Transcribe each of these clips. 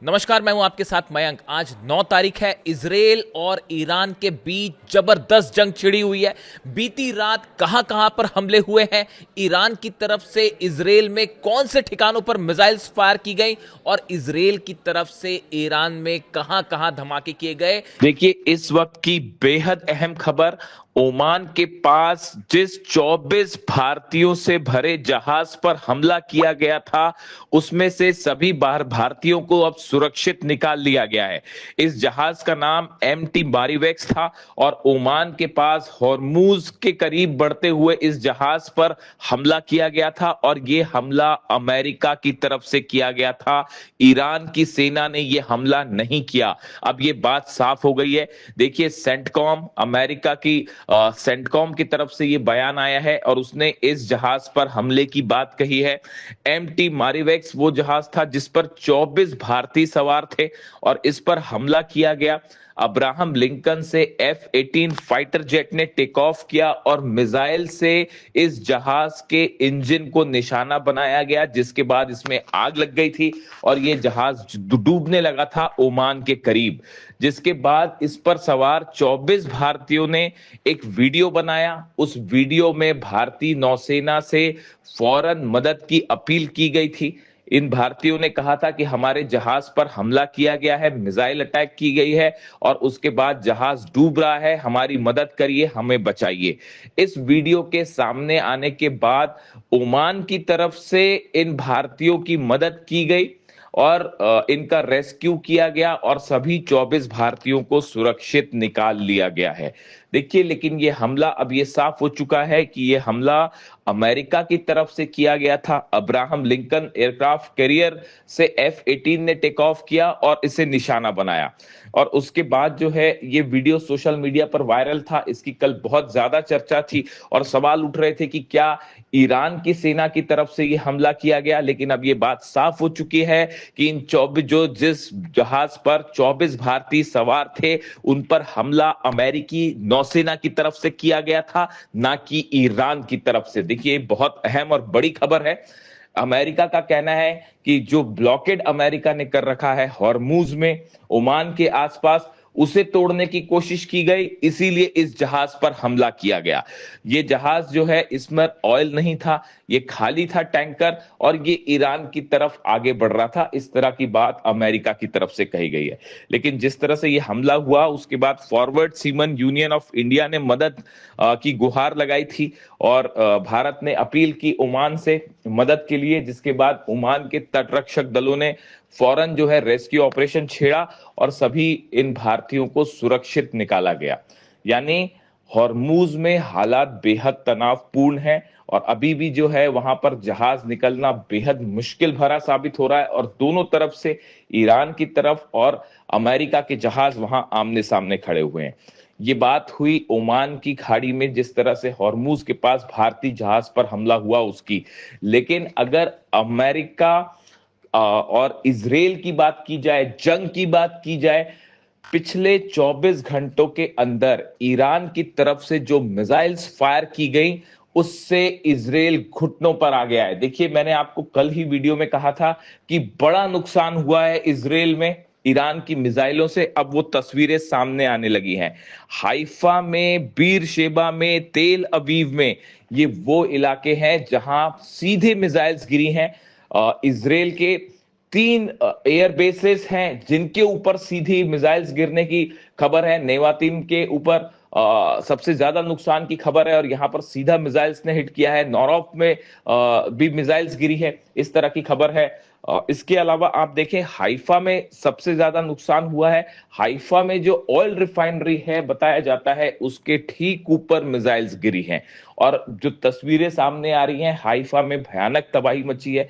नमस्कार, मैं हूं आपके साथ मयंक। आज 9 तारीख है। इजराइल और ईरान के बीच जबरदस्त जंग छिड़ी हुई है। बीती रात कहां कहां पर हमले हुए हैं, ईरान की तरफ से इजराइल में कौन से ठिकानों पर मिसाइल्स फायर की गई और इजराइल की तरफ से ईरान में कहां कहां धमाके किए गए। देखिए, इस वक्त की बेहद अहम खबर। ओमान के पास जिस 24 भारतीयों से भरे जहाज पर हमला किया गया था, उसमें से सभी बाहर भारतीयों को अब सुरक्षित निकाल लिया गया है। इस जहाज का नाम MT मारीवेक्स था और ओमान के पास हॉर्मूज के करीब बढ़ते हुए इस जहाज पर हमला किया गया था और ये हमला अमेरिका की तरफ से किया गया था। ईरान की सेना ने यह हमला नहीं किया। अब ये बात साफ हो गई है। देखिए, सेंटकॉम, अमेरिका की सेंटकॉम की तरफ से ये बयान आया है और उसने इस जहाज पर हमले की बात कही है। MT मारीवेक्स वो जहाज था जिस पर 24 भारतीय सवार थे और इस पर हमला किया गया। अब्राहम लिंकन से F-18 फाइटर जेट ने टेक ऑफ किया और मिसाइल से इस जहाज के इंजन को निशाना बनाया गया, जिसके बाद इसमें आग लग गई थी और यह जहाज डूबने लगा था ओमान के करीब। जिसके बाद इस पर सवार 24 भारतीयों ने एक वीडियो बनाया। उस वीडियो में भारतीय नौसेना से फौरन मदद की अपील की गई थी। इन भारतीयों ने कहा था कि हमारे जहाज पर हमला किया गया है, मिसाइल अटैक की गई है और उसके बाद जहाज डूब रहा है, हमारी मदद करिए, हमें बचाइए। इस वीडियो के सामने आने के बाद ओमान की तरफ से इन भारतीयों की मदद की गई और इनका रेस्क्यू किया गया और सभी 24 भारतीयों को सुरक्षित निकाल लिया गया है। देखिए, लेकिन ये हमला अब ये साफ हो चुका है कि ये हमला अमेरिका की तरफ से किया गया था। अब्राहम लिंकन एयरक्राफ्ट कैरियर से F-18 ने टेक ऑफ किया और इसे निशाना बनाया और उसके बाद जो है ये वीडियो सोशल मीडिया पर वायरल था। इसकी कल बहुत ज्यादा चर्चा थी और सवाल उठ रहे थे कि क्या ईरान की सेना की तरफ से ये हमला किया गया। लेकिन अब ये बात साफ हो चुकी है कि इन 24 जिस जहाज पर 24 भारतीय सवार थे, उन पर हमला अमेरिकी नौसेना की तरफ से किया गया था, ना कि ईरान की तरफ से। देखिए, बहुत अहम और बड़ी खबर है। अमेरिका का कहना है कि जो ब्लॉकेड अमेरिका ने कर रखा है हॉर्मूज में, ओमान के आसपास, उसे तोड़ने की कोशिश की गई, इसीलिए इस जहाज पर हमला किया गया। ये जहाज जो है, इसमें ऑयल नहीं था, ये खाली था टैंकर और ये ईरान की तरफ आगे बढ़ रहा था। इस तरह की बात अमेरिका की तरफ से कही गई है। लेकिन जिस तरह से ये हमला हुआ, उसके बाद forward semen union of India ने मदद की गुहार लगाई थी और भारत ने अपील की ओमान से मदद के लिए, जिसके बाद ओमान के तटरक्षक दलों ने फौरन जो है रेस्क्यू ऑपरेशन छेड़ा और सभी इन भारतीयों को सुरक्षित निकाला गया। यानी हॉर्मूज में हालात बेहद तनावपूर्ण है और अभी भी जो है वहां पर जहाज निकलना बेहद मुश्किल भरा साबित हो रहा है और दोनों तरफ से, ईरान की तरफ और अमेरिका के जहाज वहां आमने सामने खड़े हुए हैं। ये बात हुई ओमान की खाड़ी में, जिस तरह से हॉर्मूज के पास भारतीय जहाज पर हमला हुआ उसकी। लेकिन अगर अमेरिका और इजराइल की बात की जाए, जंग की बात की जाए, पिछले 24 घंटों के अंदर ईरान की तरफ से जो मिसाइल्स फायर की गई, उससे इजराइल घुटनों पर आ गया है। देखिए, मैंने आपको कल ही वीडियो में कहा था कि बड़ा नुकसान हुआ है इजराइल में ईरान की मिसाइलों से। अब वो तस्वीरें सामने आने लगी हैं। हाइफा में, बीर शेबा में, तेल अवीव में, ये वो इलाके हैं जहां सीधे मिसाइल्स गिरी हैं। इजराइल के 3 एयर बेसेस हैं जिनके ऊपर सीधी मिसाइल्स गिरने की खबर है। नेवातिम के ऊपर सबसे ज्यादा नुकसान की खबर है और यहां पर सीधा मिसाइल्स ने हिट किया है। नॉरॉफ में भी मिसाइल्स गिरी है, इस तरह की खबर है। इसके अलावा आप देखें, हाइफा में सबसे ज्यादा नुकसान हुआ है। हाइफा में जो ऑयल रिफाइनरी है, बताया जाता है उसके ठीक ऊपर मिसाइल्स गिरी हैं और जो तस्वीरें सामने आ रही हैं, हाइफा में भयानक तबाही मची है।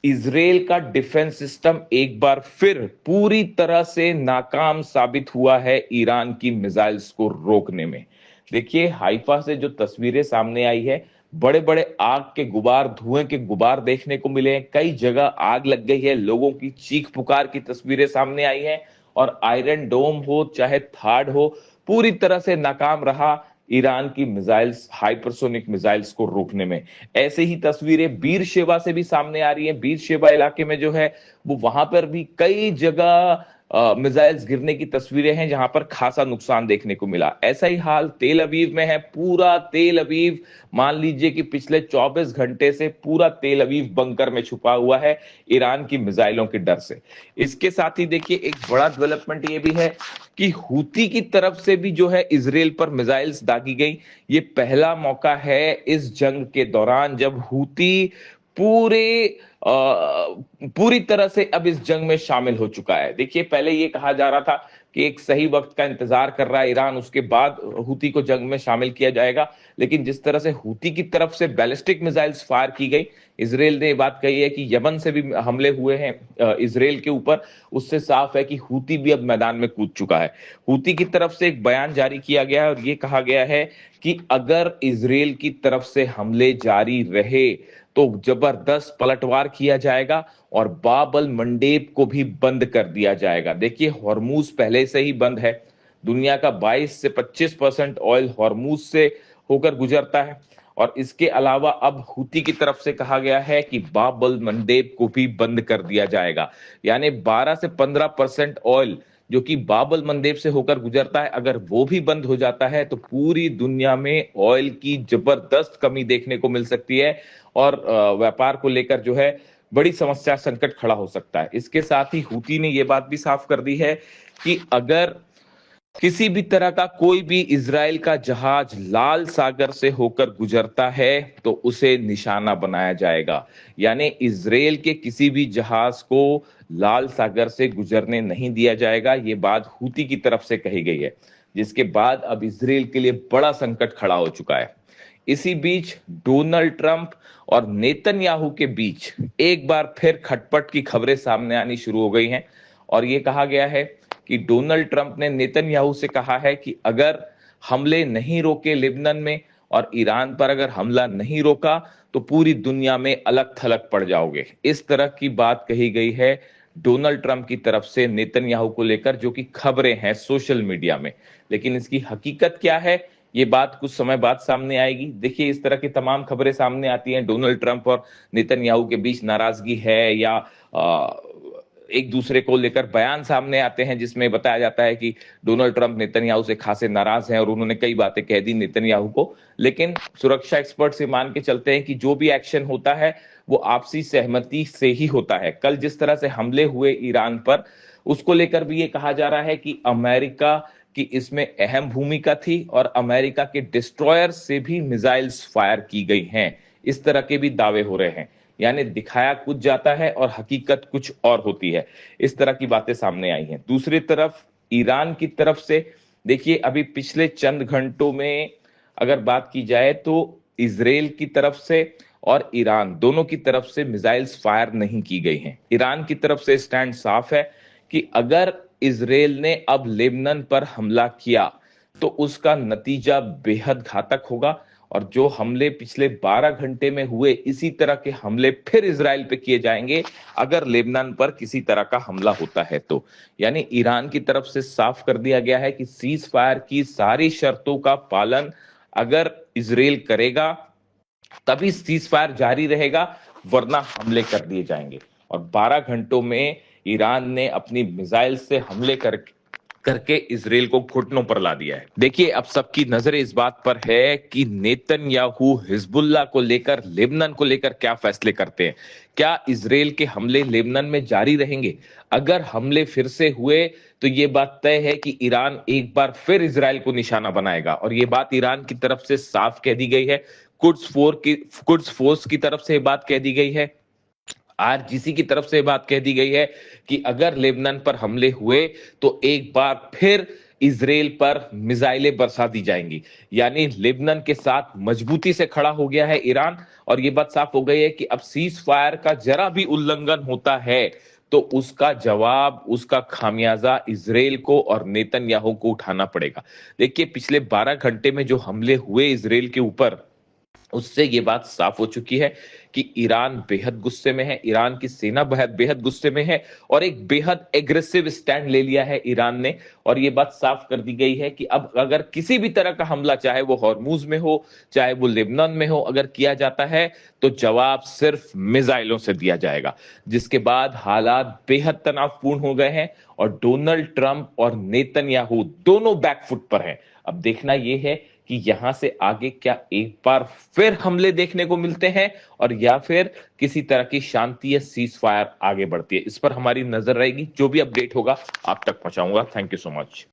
इजराइल का डिफेंस सिस्टम एक बार फिर पूरी तरह से नाकाम साबित हुआ है ईरान की मिसाइल्स को रोकने में। देखिए, हाइफा से जो तस्वीरें सामने आई है, बड़े बड़े आग के गुबार, धुएं के गुबार देखने को मिले हैं। कई जगह आग लग गई है, लोगों की चीख पुकार की तस्वीरें सामने आई हैं और आयरन डोम हो चाहे थाड हो, पूरी तरह से नाकाम रहा। ईरान की मिसाइल्स, हाइपरसोनिक मिसाइल्स को रोकने में। ऐसे ही तस्वीरें बीरशेबा से भी सामने आ रही हैं। बीरशेबा इलाके में जो है वो वहां पर भी कई जगह मिसाइल्स गिरने की तस्वीरें हैं जहां पर खासा नुकसान देखने को मिला। ऐसा ही हाल तेल अवीव में है। पूरा तेल अवीव, मान लीजिए कि पिछले 24 घंटे से पूरा तेल अवीव बंकर में छुपा हुआ है ईरान की मिसाइलों के डर से। इसके साथ ही देखिए एक बड़ा डेवलपमेंट ये भी है कि हूती की तरफ से भी जो है इजराइल पर मिसाइल्स दागी गई। ये पहला मौका है इस जंग के दौरान जब हूती पूरे पूरी तरह से अब इस जंग में शामिल हो चुका है। देखिए पहले ये कहा जा रहा था कि एक सही वक्त का इंतजार कर रहा है ईरान, उसके बाद हूती को जंग में शामिल किया जाएगा। लेकिन जिस तरह से हूती की तरफ से बैलिस्टिक मिसाइल्स फायर की गई, इजराइल ने बात कही है कि यमन से भी हमले हुए हैं इजराइल के ऊपर, उससे साफ है कि हूती भी अब मैदान में कूद चुका है। हूती की तरफ से एक बयान जारी किया गया है और ये कहा गया है कि अगर इजराइल की तरफ से हमले जारी रहे तो जबरदस्त पलटवार किया जाएगा और बाबल मंडेब को भी बंद कर दिया जाएगा। देखिए हॉर्मूज पहले से ही बंद है। दुनिया का 22 से 25% ऑयल हॉर्मूज से होकर गुजरता है और इसके अलावा अब हूती की तरफ से कहा गया है कि बाबल मंडेब को भी बंद कर दिया जाएगा। यानी 12 से 15% ऑयल जो कि बाबल मंडेब से होकर गुजरता है, अगर वो भी बंद हो जाता है तो पूरी दुनिया में ऑयल की जबरदस्त कमी देखने को मिल सकती है और व्यापार को लेकर जो है बड़ी समस्या, संकट खड़ा हो सकता है। इसके साथ ही हूती ने यह बात भी साफ कर दी है कि अगर किसी भी तरह का कोई भी इजराइल का जहाज लाल सागर से होकर गुजरता है तो उसे निशाना बनाया जाएगा। यानी इजराइल के किसी भी जहाज को लाल सागर से गुजरने नहीं दिया जाएगा। ये बात हूती की तरफ से कही गई है, जिसके बाद अब इजराइल के लिए बड़ा संकट खड़ा हो चुका है। इसी बीच डोनाल्ड ट्रंप और नेतन्याहू के बीच एक बार फिर खटपट की खबरें सामने आनी शुरू हो गई हैं और ये कहा गया है कि डोनाल्ड ट्रंप ने नेतन्याहू से कहा है कि अगर हमले नहीं रोके लेबनान में और ईरान पर अगर हमला नहीं रोका तो पूरी दुनिया में अलग थलग पड़ जाओगे। इस तरह की बात कही गई है डोनाल्ड ट्रंप की तरफ से नेतन्याहू को लेकर, जो कि खबरें हैं सोशल मीडिया में। लेकिन इसकी हकीकत क्या है ये बात कुछ समय बाद सामने आएगी। देखिए इस तरह की तमाम खबरें सामने आती हैं, डोनाल्ड ट्रंप और नेतन्याहू के बीच नाराजगी है या एक दूसरे को लेकर बयान सामने आते हैं जिसमें बताया जाता है कि डोनाल्ड ट्रंप नेतन्याहू से खासे नाराज हैं और उन्होंने कई बातें कह दी नेतन्याहू को। लेकिन सुरक्षा एक्सपर्ट से मान के चलते हैं कि जो भी एक्शन होता है वो आपसी सहमति से ही होता है। कल जिस तरह से हमले हुए ईरान पर, उसको लेकर भी ये कहा जा रहा है कि अमेरिका की इसमें अहम भूमिका थी और अमेरिका के डिस्ट्रॉयर से भी मिसाइल्स फायर की गई हैं। इस तरह के भी दावे हो रहे हैं। यानी दिखाया कुछ जाता है और हकीकत कुछ और होती है। इस तरह की बातें सामने आई हैं। दूसरी तरफ ईरान की तरफ से देखिए अभी पिछले चंद घंटों में अगर बात की जाए तो इजराइल की तरफ से और ईरान दोनों की तरफ से मिसाइल्स फायर नहीं की गई हैं। ईरान की तरफ से स्टैंड साफ है कि अगर इजराइल ने अब लेबनान पर हमला किया तो उसका नतीजा बेहद घातक होगा और जो हमले पिछले 12 घंटे में हुए, इसी तरह के हमले फिर इजराइल पे किए जाएंगे अगर लेबनान पर किसी तरह का हमला होता है तो। यानी ईरान की तरफ से साफ कर दिया गया है कि सीज फायर की सारी शर्तों का पालन अगर इजराइल करेगा तभी सीज फायर जारी रहेगा, वरना हमले कर दिए जाएंगे। और 12 घंटों में ईरान ने अपनी मिसाइल से हमले करके इजराइल को घुटनों पर ला दिया है। देखिए अब सबकी नजर इस बात पर है कि नेतन्याहू हिजबुल्लाह को लेकर, लेबनान को लेकर क्या फैसले करते हैं। क्या इजराइल के हमले लेबनान में जारी रहेंगे? अगर हमले फिर से हुए तो ये बात तय है कि ईरान एक बार फिर इजराइल को निशाना बनाएगा और ये बात ईरान की तरफ से साफ कह दी गई है। कुड्स फोर्स की तरफ से बात कह दी गई है। आरजीसी की तरफ से बात कह दी गई है कि अगर लेबनान पर हमले हुए तो एक बार फिर इजराइल पर मिसाइलें बरसा दी जाएंगी। यानी लेबनान के साथ मजबूती से खड़ा हो गया है ईरान और यह बात साफ हो गई है कि अब सीज फायर का जरा भी उल्लंघन होता है तो उसका जवाब, उसका खामियाजा इजराइल को और नेतन्याहू को उठाना पड़ेगा। देखिए पिछले 12 घंटे में जो हमले हुए इजराइल के ऊपर, उससे ये बात साफ हो चुकी है कि ईरान बेहद गुस्से में है, ईरान की सेना बेहद गुस्से में है और एक बेहद एग्रेसिव स्टैंड ले लिया है ईरान ने। और ये बात साफ कर दी गई है कि अब अगर किसी भी तरह का हमला, चाहे वो हॉर्मुज में हो, चाहे वो लेबनान में हो, अगर किया जाता है तो जवाब सिर्फ मिसाइलों से दिया जाएगा, जिसके बाद हालात बेहद तनावपूर्ण हो गए हैं और डोनाल्ड ट्रंप और नेतन्याहू दोनों बैकफुट पर हैं। अब देखना यह है कि यहां से आगे क्या एक बार फिर हमले देखने को मिलते हैं और या फिर किसी तरह की शांति या सीज फायर आगे बढ़ती है। इस पर हमारी नजर रहेगी, जो भी अपडेट होगा आप तक पहुंचाऊंगा। Thank you so much.